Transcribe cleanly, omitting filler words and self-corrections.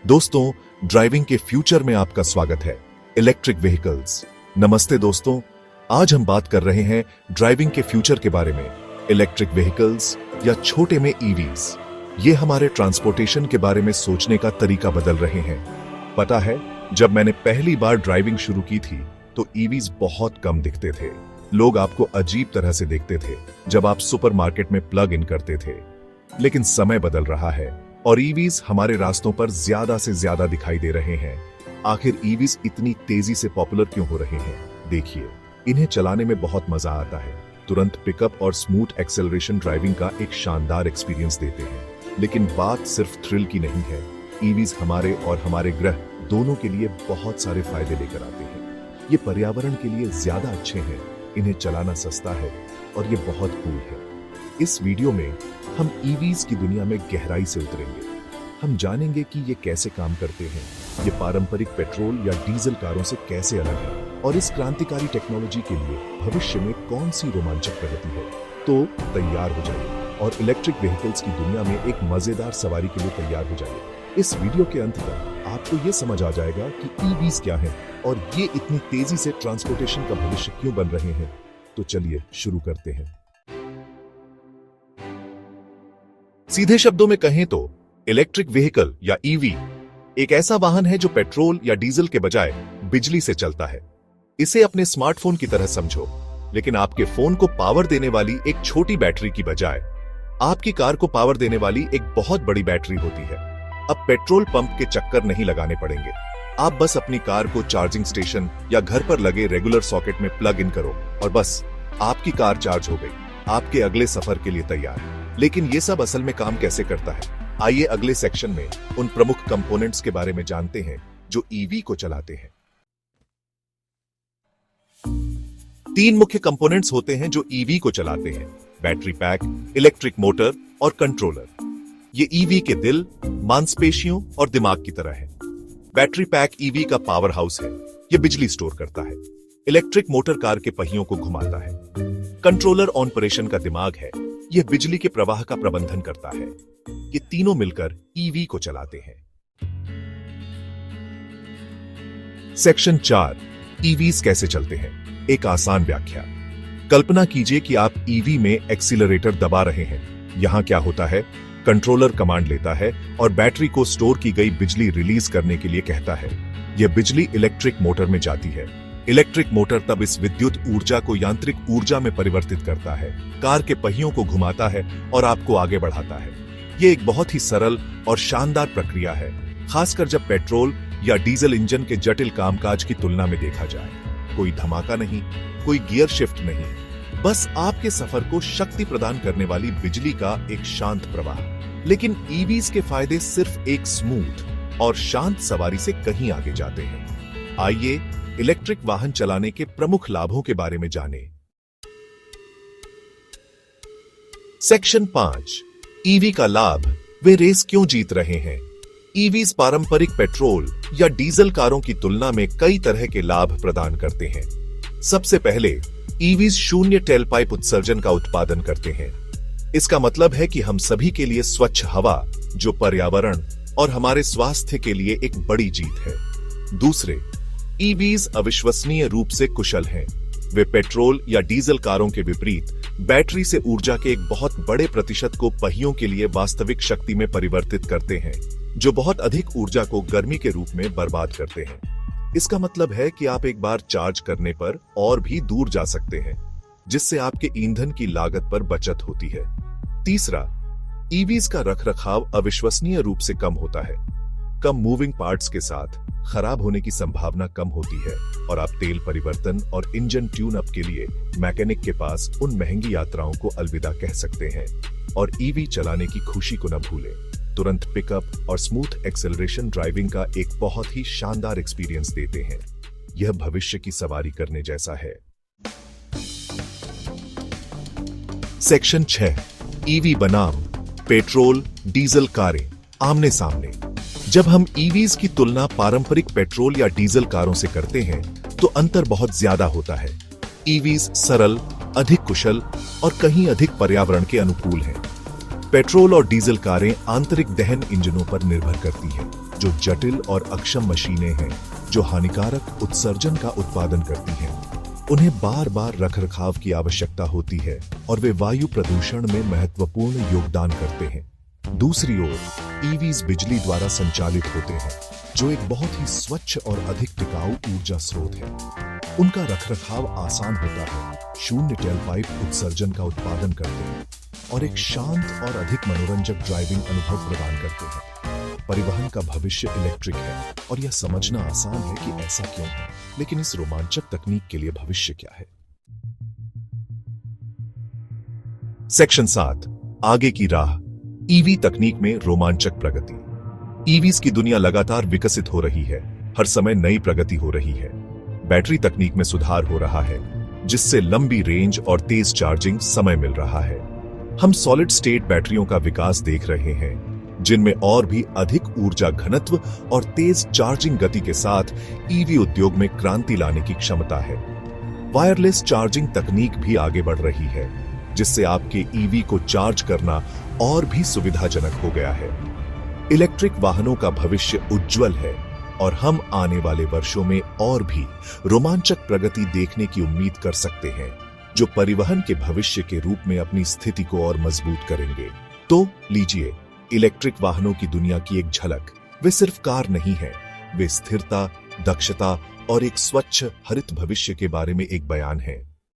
दोस्तों, ड्राइविंग के फ्यूचर में आपका स्वागत है। Electric vehicles. नमस्ते दोस्तों, आज हम बात कर रहे हैं ड्राइविंग के फ्यूचर के बारे में। इलेक्ट्रिक व्हीकल्स या छोटे में ईवीज, ये हमारे ट्रांसपोर्टेशन के बारे में सोचने का तरीका बदल रहे हैं। पता है, जब मैंने पहली बार ड्राइविंग शुरू की थी तो ईवीज बहुत कम दिखते थे। लोग आपको अजीब तरह से देखते थे जब आप सुपरमार्केट में प्लग इन करते थे। लेकिन समय बदल रहा है और ईवीज हमारे रास्तों पर ज्यादा से ज्यादा दिखाई दे रहे हैं। आखिर ईवीज इतनी तेजी से पॉपुलर क्यों हो रहे हैं? देखिए, इन्हें चलाने में बहुत मजा आता है। तुरंत पिकअप और स्मूथ एक्सेलरेशन ड्राइविंग का एक शानदार एक्सपीरियंस देते हैं। लेकिन बात सिर्फ थ्रिल की नहीं है। ईवीज हमारे और हमारे ग्रह दोनों के लिए बहुत सारे फायदे लेकर आते हैं। ये पर्यावरण के लिए ज्यादा अच्छे हैं, इन्हें चलाना सस्ता है और ये बहुत कूल है। इस वीडियो में हम ईवीज की दुनिया में गहराई से उतरेंगे। हम जानेंगे कि ये कैसे काम करते हैं, ये पारंपरिक पेट्रोल या डीजल कारों से कैसे अलग है और इस क्रांतिकारी टेक्नोलॉजी के लिए भविष्य में कौन सी रोमांचक प्रगति है। तो तैयार हो जाइए और इलेक्ट्रिक व्हीकल्स की दुनिया में एक मजेदार सवारी के लिए तैयार हो जाइए। इस वीडियो के अंत तक आपको ये समझ आ जाएगा कि ईवीज क्या है और ये इतनी तेजी से ट्रांसपोर्टेशन का भविष्य क्यों बन रहे हैं। तो चलिए शुरू करते हैं। सीधे शब्दों में कहें तो इलेक्ट्रिक व्हीकल या ईवी एक ऐसा वाहन है जो पेट्रोल या डीजल के बजाय बिजली से चलता है। इसे अपने स्मार्टफोन की तरह समझो, लेकिन आपके फोन को पावर देने वाली एक छोटी बैटरी की बजाय आपकी कार को पावर देने वाली एक बहुत बड़ी बैटरी होती है। अब पेट्रोल पंप के चक्कर नहीं लगाने पड़ेंगे। आप बस अपनी कार को चार्जिंग स्टेशन या घर पर लगे रेगुलर सॉकेट में प्लग इन करो और बस आपकी कार चार्ज हो गई, आपके अगले सफर के लिए तैयार। लेकिन ये सब असल में काम कैसे करता है? आइए अगले सेक्शन में उन प्रमुख कंपोनेंट्स के बारे में जानते हैं जो ईवी को चलाते हैं। 3 मुख्य कंपोनेंट्स होते हैं जो ईवी को चलाते हैं: बैटरी पैक, इलेक्ट्रिक मोटर और कंट्रोलर। ये ईवी के दिल, मांसपेशियों और दिमाग की तरह है। बैटरी पैक ईवी का पावर हाउस है, ये बिजली स्टोर करता है। इलेक्ट्रिक मोटर कार के पहियों को घुमाता है। कंट्रोलर ऑपरेशन का दिमाग है, यह बिजली के प्रवाह का प्रबंधन करता है। ये तीनों मिलकर ईवी को चलाते हैं। सेक्शन 4, ईवीज कैसे चलते हैं। एक आसान व्याख्या। कल्पना कीजिए कि आप ईवी में एक्सीलरेटर दबा रहे हैं। यहां क्या होता है? कंट्रोलर कमांड लेता है और बैटरी को स्टोर की गई बिजली रिलीज करने के लिए कहता है। यह बिजली इलेक्ट्रिक मोटर में जाती है। इलेक्ट्रिक मोटर तब इस विद्युत ऊर्जा को यांत्रिक ऊर्जा में परिवर्तित करता है, कार के पहियों को घुमाता है और आपको आगे बढ़ाता है। यह एक बहुत ही सरल और शानदार प्रक्रिया है, खासकर जब पेट्रोल या डीजल इंजन के जटिल कामकाज की तुलना में देखा जाए। कोई धमाका नहीं, कोई गियर शिफ्ट नहीं, बस आपके सफर को शक्ति प्रदान करने वाली बिजली का एक शांत प्रवाह। लेकिन ईवीज के फायदे सिर्फ एक स्मूथ और शांत सवारी से कहीं आगे जाते हैं। आइए इलेक्ट्रिक वाहन चलाने के प्रमुख लाभों के बारे में जानें। सेक्शन 5, ईवी का लाभ। वे रेस क्यों जीत रहे हैं? ईवीज पारंपरिक पेट्रोल या डीजल कारों की तुलना में कई तरह के लाभ प्रदान करते हैं। सबसे पहले, ईवीज शून्य टेलपाइप उत्सर्जन का उत्पादन करते हैं। इसका मतलब है कि हम सभी के लिए स्वच्छ हवा, जो पर्यावरण और हमारे स्वास्थ्य के लिए एक बड़ी जीत है। दूसरे, ईवीज अविश्वसनीय रूप से कुशल हैं। वे पेट्रोल या डीजल कारों के विपरीत बैटरी से ऊर्जा के एक बहुत बड़े प्रतिशत को पहियों के लिए वास्तविक शक्ति में परिवर्तित करते हैं, जो बहुत अधिक ऊर्जा को गर्मी के रूप में बर्बाद करते हैं। इसका मतलब है कि आप एक बार चार्ज करने पर और भी दूर जा सकते हैं, जिससे आपके ईंधन की लागत पर बचत होती है। तीसरा, ईवीज का रखरखाव अविश्वसनीय रूप से कम होता है। कम मूविंग पार्ट्स के साथ खराब होने की संभावना कम होती है और आप तेल परिवर्तन और इंजन ट्यून अप के लिए मैकेनिक के पास उन महंगी यात्राओं को अलविदा कह सकते हैं। और ईवी चलाने की खुशी को न भूलें। तुरंत पिकअप और स्मूथ एक्सेलरेशन ड्राइविंग का एक बहुत ही शानदार एक्सपीरियंस देते हैं। यह भविष्य की सवारी करने जैसा है। सेक्शन 6, ईवी बनाम पेट्रोल डीजल कारें आमने सामने। जब हम ईवीज की तुलना पारंपरिक पेट्रोल या डीजल कारों से करते हैं तो अंतर बहुत ज्यादा होता है। ईवीज सरल, अधिक कुशल और कहीं अधिक पर्यावरण के अनुकूल हैं। पेट्रोल और डीजल कारें आंतरिक दहन इंजनों पर निर्भर करती हैं, जो जटिल और अक्षम मशीनें हैं जो हानिकारक उत्सर्जन का उत्पादन करती हैं। उन्हें बार बार रखरखाव की आवश्यकता होती है और वे वायु प्रदूषण में महत्वपूर्ण योगदान करते हैं। दूसरी ओर ईवीज बिजली द्वारा संचालित होते हैं, जो एक बहुत ही स्वच्छ और अधिक टिकाऊ ऊर्जा स्रोत है। उनका रखरखाव आसान होता है, शून्य टेलपाइप उत्सर्जन का उत्पादन करते हैं और एक शांत और अधिक मनोरंजक ड्राइविंग अनुभव प्रदान करते हैं। परिवहन का भविष्य इलेक्ट्रिक है और यह समझना आसान है कि ऐसा क्यों है, लेकिन इस रोमांचक तकनीक के लिए भविष्य क्या है? सेक्शन 7, आगे की राह। ईवी तकनीक में रोमांचक प्रगति। ईवीज की दुनिया लगातार विकसित हो रही है, हर समय नई प्रगति हो रही है। बैटरी तकनीक में सुधार हो रहा है, जिससे लंबी रेंज और तेज चार्जिंग समय मिल रहा है। हम सॉलिड स्टेट बैटरियों का विकास देख रहे हैं, जिनमें और भी अधिक ऊर्जा घनत्व और तेज चार्जिंग गति के साथ ईवी उद्योग में क्रांति लाने की क्षमता है। वायरलेस चार्जिंग तकनीक भी आगे बढ़ रही है, जिससे आपके ईवी को चार्ज करना और भी सुविधाजनक हो गया है। इलेक्ट्रिक वाहनों का भविष्य उज्जवल है और हम आने वाले वर्षों में और भी रोमांचक प्रगति देखने की उम्मीद कर सकते हैं, जो परिवहन के भविष्य के रूप में अपनी स्थिति को और मजबूत करेंगे। तो लीजिए इलेक्ट्रिक वाहनों की दुनिया की एक झलक। वे सिर्फ कार नहीं है, वे स्थिरता, दक्षता और एक स्वच्छ हरित भविष्य के बारे में एक बयान है।